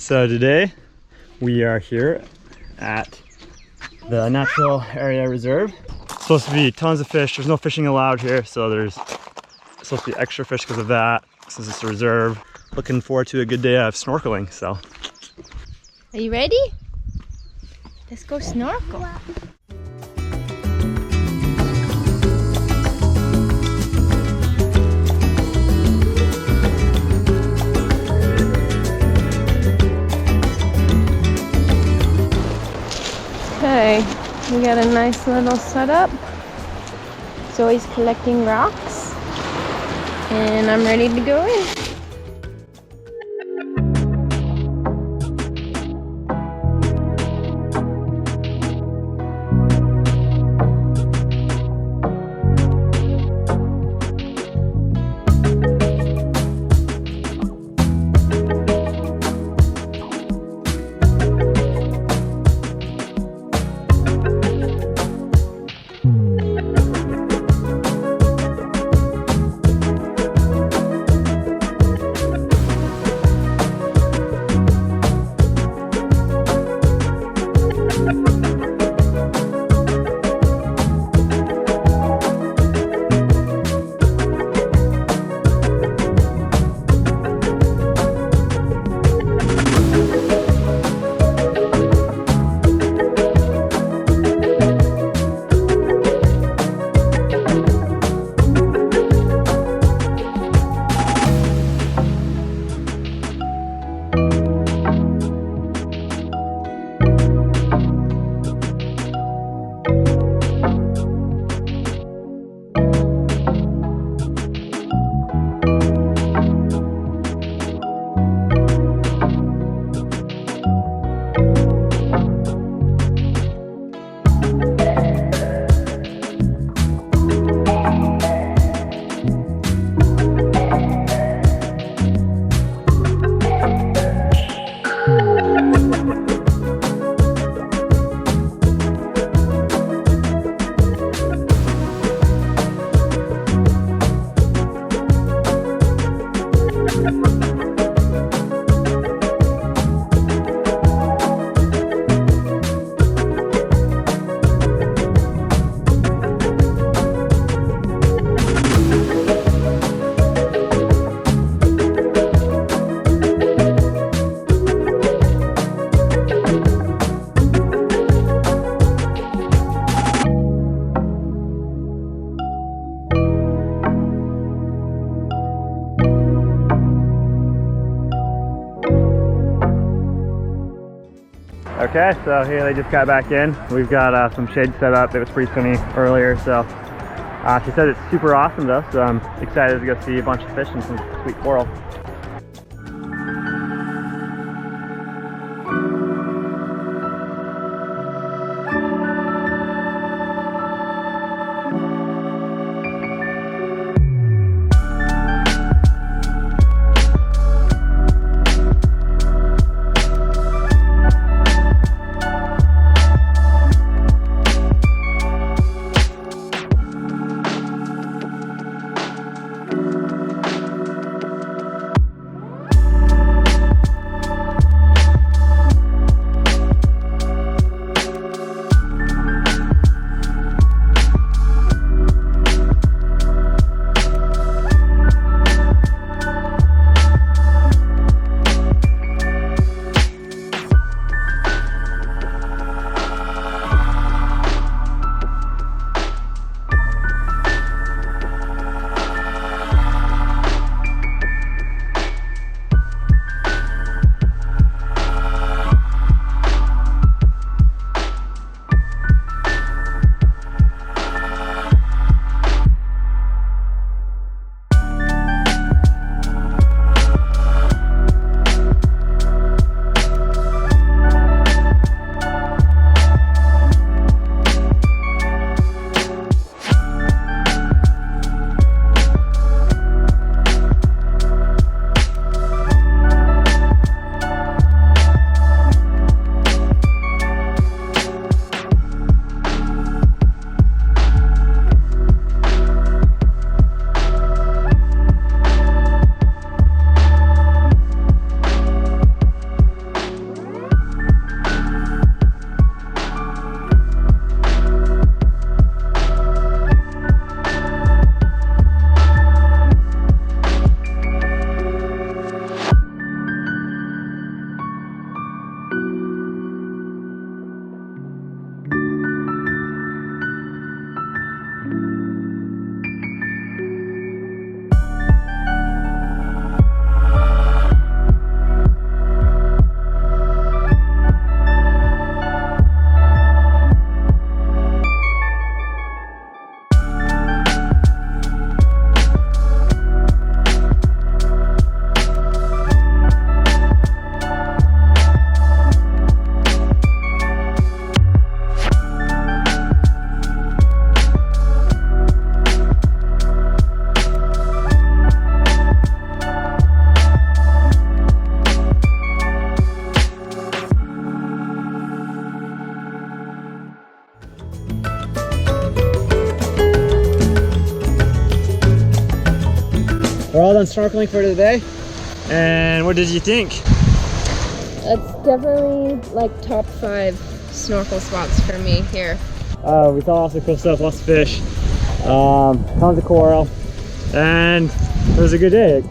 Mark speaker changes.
Speaker 1: So today we are here at the Natural Area Reserve. It's supposed to be tons of fish. There's no fishing allowed here, so there's supposed to be extra fish because of that, since it's a reserve. Looking forward to a good day of snorkeling, so.
Speaker 2: Are you ready? Let's go snorkel. Okay, we got a nice little setup. Zoe's collecting rocks, and I'm ready to go in.
Speaker 1: Okay, so here they just got back in. We've got some shade set up. It was pretty sunny earlier, so she said it's super awesome though, so I'm excited to go see a bunch of fish and some sweet coral. We're all done snorkeling for today. And what did you think?
Speaker 2: It's definitely like top 5 snorkel spots for me here.
Speaker 1: We saw lots of cool stuff, lots of fish, tons of coral, and it was a good day.